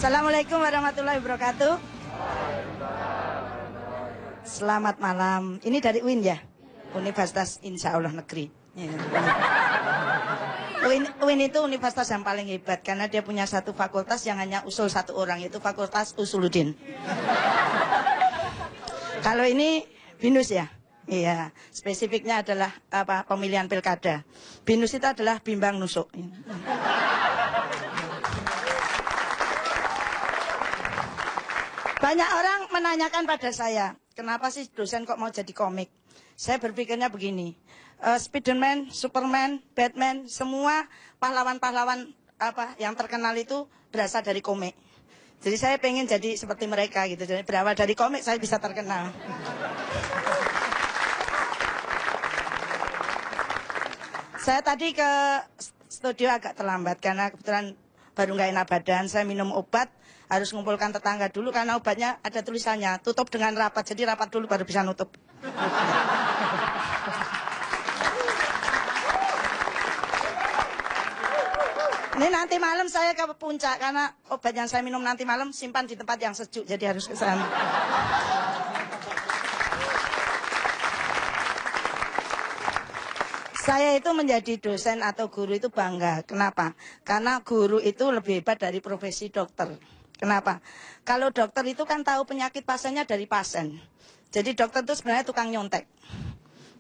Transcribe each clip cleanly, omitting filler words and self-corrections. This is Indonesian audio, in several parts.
Assalamualaikum warahmatullahi wabarakatuh. Selamat malam. Ini dari UIN ya? Universitas Insya Allah Negeri. Ya. UIN itu universitas yang paling hebat karena dia punya satu fakultas yang hanya usul satu orang, yaitu Fakultas Usuluddin. Kalau ini BINUS ya? Iya, spesifiknya adalah pemilihan pilkada. BINUS itu adalah bimbang nusuk. Banyak orang menanyakan pada saya, kenapa sih dosen kok mau jadi komik? Saya berpikirnya begini, Spiderman, Superman, Batman, semua pahlawan-pahlawan yang terkenal itu berasal dari komik. Jadi saya pengen jadi seperti mereka gitu. Jadi berawal dari komik saya bisa terkenal. Saya tadi ke studio agak terlambat karena kebetulan baru nggak enak badan. Saya minum obat, harus mengumpulkan tetangga dulu karena obatnya ada tulisannya tutup dengan rapat. Jadi rapat dulu baru bisa nutup. Ini nanti malam saya ke puncak karena obat yang saya minum nanti malam simpan di tempat yang sejuk. Jadi harus ke sana. Saya itu menjadi dosen atau guru itu bangga. Kenapa? Karena guru itu lebih hebat dari profesi dokter. Kenapa? Kalau dokter itu kan tahu penyakit pasiennya dari pasien. Jadi dokter itu sebenarnya tukang nyontek.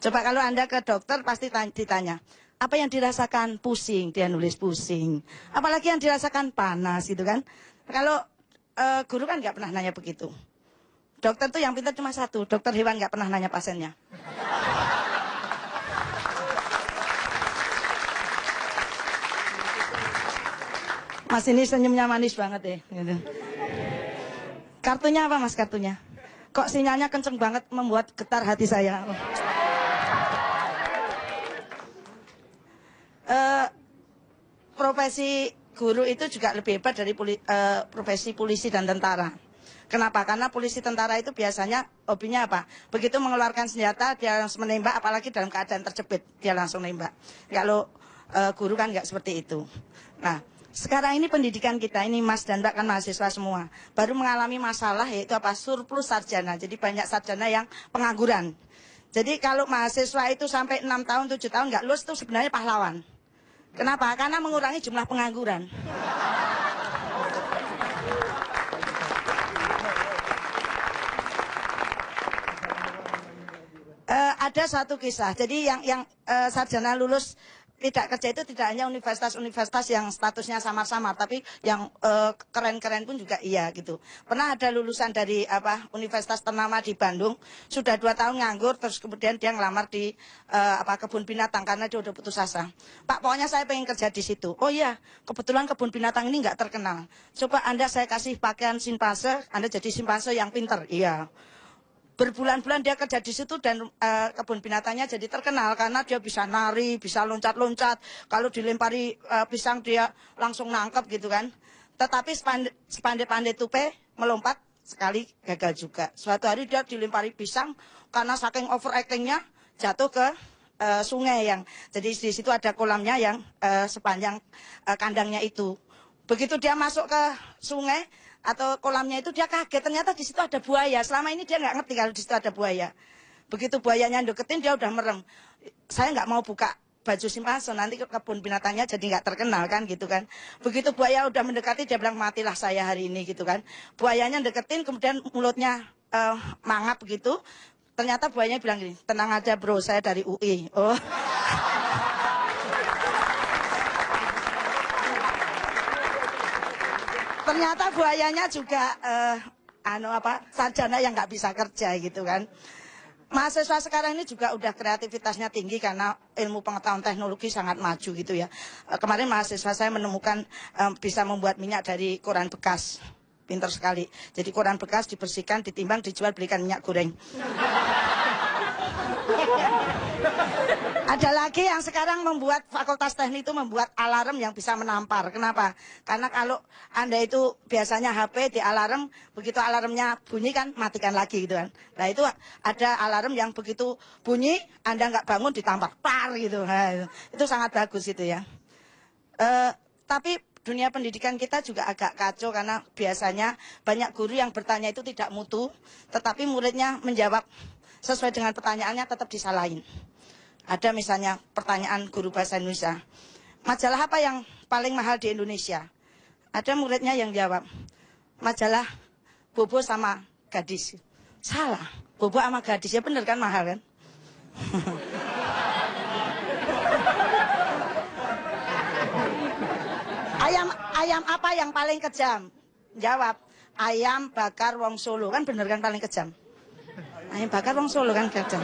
Coba kalau Anda ke dokter pasti ditanya, apa yang dirasakan? Pusing, dia nulis pusing. Apalagi yang dirasakan panas gitu kan. Kalau guru kan nggak pernah nanya begitu. Dokter tuh yang pintar cuma satu, dokter hewan nggak pernah nanya pasiennya. Mas ini senyumnya manis banget ya. Gitu. Kartunya apa mas kartunya? Kok sinyalnya kenceng banget membuat getar hati saya. Profesi guru itu juga lebih hebat dari profesi polisi dan tentara. Kenapa? Karena polisi tentara itu biasanya hobinya apa? Begitu mengeluarkan senjata dia langsung menembak, apalagi dalam keadaan terjepit dia langsung nembak. Kalau guru kan nggak seperti itu. Nah, sekarang ini pendidikan kita ini mas dan mbak kan mahasiswa semua baru mengalami masalah yaitu surplus sarjana. Jadi banyak sarjana yang pengangguran. Jadi kalau mahasiswa itu sampai 6 tahun 7 tahun nggak lulus itu sebenarnya pahlawan. Kenapa? Karena mengurangi jumlah pengangguran. Ada satu kisah. Jadi yang sarjana lulus tidak kerja itu tidak hanya universitas-universitas yang statusnya samar-samar, tapi yang keren-keren pun juga iya gitu. Pernah ada lulusan dari universitas ternama di Bandung, sudah 2 tahun nganggur, terus kemudian dia ngelamar di kebun binatang karena dia udah putus asa. Pak, pokoknya saya pengen kerja di situ. Oh iya, kebetulan kebun binatang ini nggak terkenal. Coba Anda saya kasih pakaian simpanse, Anda jadi simpanse yang pinter. Iya. Berbulan-bulan dia kerja di situ dan kebun binatangnya jadi terkenal karena dia bisa nari, bisa loncat-loncat. Kalau dilempari pisang dia langsung nangkep gitu kan. Tetapi sepandai-pandai tupai melompat sekali gagal juga. Suatu hari dia dilempari pisang karena saking overactingnya jatuh ke sungai yang jadi di situ ada kolamnya yang sepanjang kandangnya itu. Begitu dia masuk ke sungai atau kolamnya itu dia kaget, ternyata di situ ada buaya. Selama ini dia nggak ngerti kalau di situ ada buaya. Begitu buayanya deketin dia udah merem. Saya nggak mau buka baju simpanse, nanti kebun binatangnya jadi nggak terkenal kan gitu kan. Begitu buaya udah mendekati dia bilang matilah saya hari ini gitu kan. Buayanya deketin kemudian mulutnya mangap begitu. Ternyata buayanya bilang gini, tenang aja bro, saya dari UI. Oh. Ternyata buayanya juga sarjana yang nggak bisa kerja gitu kan. Mahasiswa sekarang ini juga udah kreativitasnya tinggi karena ilmu pengetahuan teknologi sangat maju gitu ya. Kemarin mahasiswa saya menemukan bisa membuat minyak dari koran bekas. Pinter sekali. Jadi koran bekas dibersihkan, ditimbang, dijual, belikan minyak goreng. Ada lagi yang sekarang membuat fakultas teknik itu membuat alarm yang bisa menampar. Kenapa? Karena kalau Anda itu biasanya HP di alarm, begitu alarmnya bunyi kan matikan lagi gitu kan. Nah itu ada alarm yang begitu bunyi Anda nggak bangun ditampar, par gitu. Nah, itu sangat bagus itu ya. Tapi dunia pendidikan kita juga agak kacau karena biasanya banyak guru yang bertanya itu tidak mutu, tetapi muridnya menjawab sesuai dengan pertanyaannya tetap disalahin. Ada misalnya pertanyaan guru bahasa Indonesia, majalah apa yang paling mahal di Indonesia? Ada muridnya yang jawab, majalah Bobo sama Gadis. Salah, Bobo sama Gadis, ya bener kan mahal kan? Ayam apa yang paling kejam? Jawab, ayam bakar wong Solo. Kan bener kan paling kejam? Ayam bakar wong Solo kan kejam.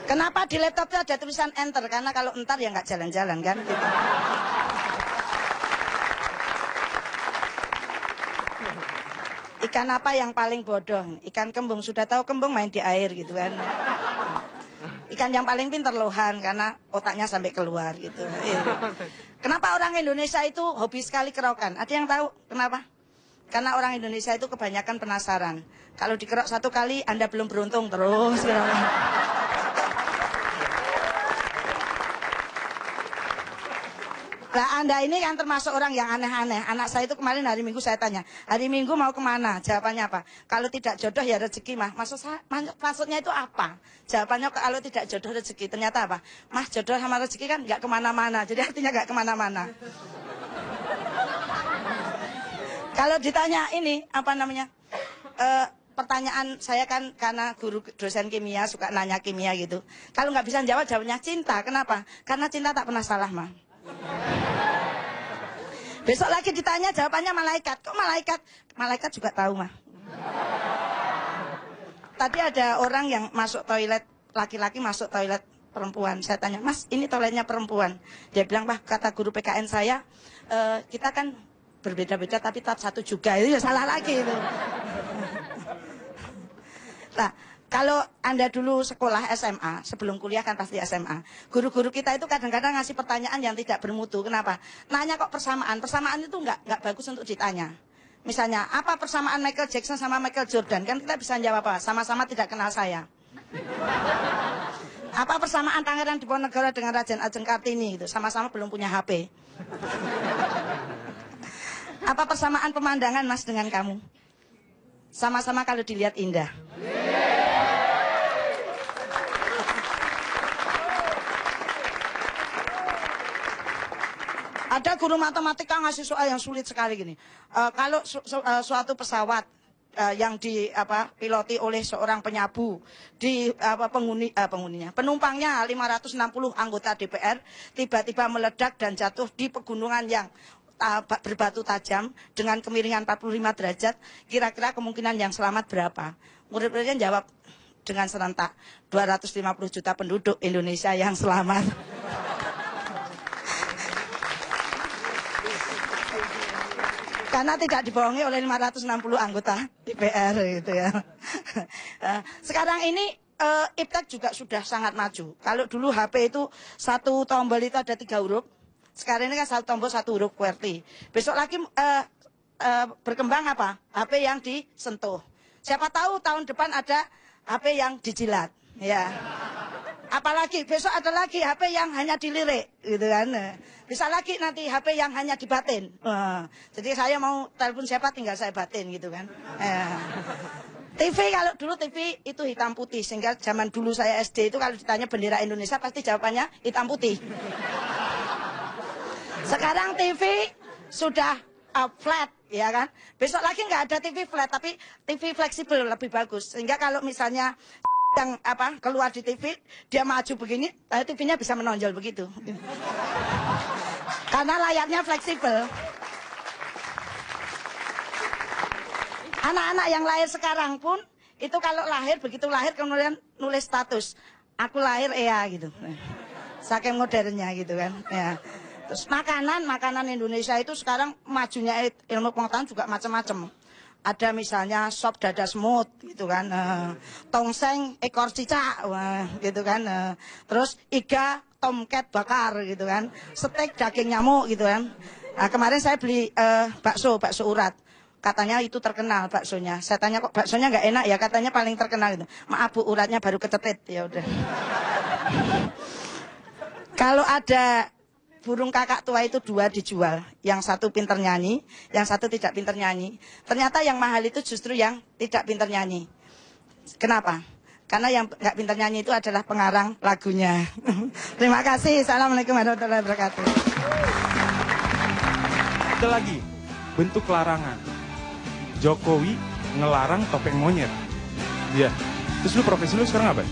Kenapa di laptopnya ada tulisan enter? Karena kalau entar ya nggak jalan-jalan kan? Gitu. Ikan apa yang paling bodoh? Ikan kembung. Sudah tahu kembung main di air gitu kan? Ikan yang paling pintar lohan karena otaknya sampai keluar gitu. Kenapa orang Indonesia itu hobi sekali kerokan? Ada yang tahu kenapa? Karena orang Indonesia itu kebanyakan penasaran. Kalau dikerok satu kali Anda belum beruntung terus. Nah, Anda ini kan termasuk orang yang aneh-aneh. Anak saya itu kemarin hari Minggu saya tanya, hari Minggu mau kemana? Jawabannya apa? Kalau tidak jodoh ya rezeki, mah. Maksudnya itu apa? Jawabannya kalau tidak jodoh rezeki. Ternyata apa? Mas, jodoh sama rezeki kan nggak kemana-mana. Jadi artinya nggak kemana-mana. Kalau ditanya ini, apa namanya? Pertanyaan saya kan karena guru dosen kimia suka nanya kimia gitu. Kalau nggak bisa jawab, jawabnya cinta. Kenapa? Karena cinta tak pernah salah, mah. Besok lagi ditanya jawabannya malaikat. Kok malaikat? Malaikat juga tahu mah. Tadi ada orang yang masuk toilet, laki-laki masuk toilet perempuan. Saya tanya, Mas ini toiletnya perempuan. Dia bilang, Pak kata guru PKN saya, kita kan berbeda-beda tapi tetap satu juga. Itu ya salah lagi itu. Nah, kalau Anda dulu sekolah SMA, sebelum kuliah kan pasti SMA. Guru-guru kita itu kadang-kadang ngasih pertanyaan yang tidak bermutu. Kenapa? Nanya kok persamaan. Persamaan itu nggak bagus untuk ditanya. Misalnya, apa persamaan Michael Jackson sama Michael Jordan? Kan kita bisa jawab apa? Sama-sama tidak kenal saya. Apa persamaan Pangeran Diponegoro dengan Raden Ajeng Kartini? Gitu. Sama-sama belum punya HP. Apa persamaan pemandangan Mas dengan kamu? Sama-sama kalau dilihat indah. Ada guru matematika ngasih soal yang sulit sekali gini. Kalau suatu pesawat yang piloti oleh seorang penyabu di penumpangnya 560 anggota DPR tiba-tiba meledak dan jatuh di pegunungan yang berbatu tajam dengan kemiringan 45 derajat, kira-kira kemungkinan yang selamat berapa? Murid-muridnya jawab dengan serentak, 250 juta penduduk Indonesia yang selamat. Karena tidak dibohongi oleh 560 anggota DPR gitu ya. Sekarang ini iptek juga sudah sangat maju. Kalau dulu HP itu satu tombol itu ada 3 huruf. Sekarang ini kan satu tombol 1 huruf QWERTY. Besok lagi berkembang apa? HP yang disentuh. Siapa tahu tahun depan ada HP yang dijilat. Ya. Apalagi besok ada lagi HP yang hanya dilirik gitu kan. Bisa lagi nanti HP yang hanya dibatin. Jadi saya mau telepon siapa tinggal saya batin gitu kan. TV, kalau dulu TV itu hitam putih, sehingga zaman dulu saya SD itu kalau ditanya bendera Indonesia pasti jawabannya hitam putih. Sekarang TV sudah flat, ya kan. Besok lagi nggak ada TV flat, tapi TV fleksibel lebih bagus. Sehingga kalau misalnya yang keluar di TV, dia maju begini, TV-nya bisa menonjol begitu. Karena layarnya fleksibel. Anak-anak yang lahir sekarang pun, itu kalau lahir, begitu lahir kemudian nulis status, aku lahir gitu. Saking modernnya gitu kan. Ya. Terus makanan Indonesia itu sekarang majunya ilmu pengetahuan juga macam-macam. Ada misalnya sop dada semut gitu kan, tongseng ekor cicak gitu kan, terus iga tomcat bakar gitu kan, steak daging nyamuk gitu kan. Nah, kemarin saya beli bakso urat, katanya itu terkenal baksonya. Saya tanya kok baksonya nggak enak ya, katanya paling terkenal gitu. Maaf Bu, uratnya baru kecetit ya udah. Kalau ada burung kakak tua itu 2 dijual. Yang satu pinter nyanyi, yang satu tidak pinter nyanyi. Ternyata yang mahal itu justru yang tidak pinter nyanyi. Kenapa? Karena yang nggak pinter nyanyi itu adalah pengarang lagunya. Terima kasih. Assalamualaikum warahmatullahi wabarakatuh. Ada lagi bentuk larangan. Jokowi ngelarang topeng monyet. Iya. Terus lu profesi lu sekarang apa?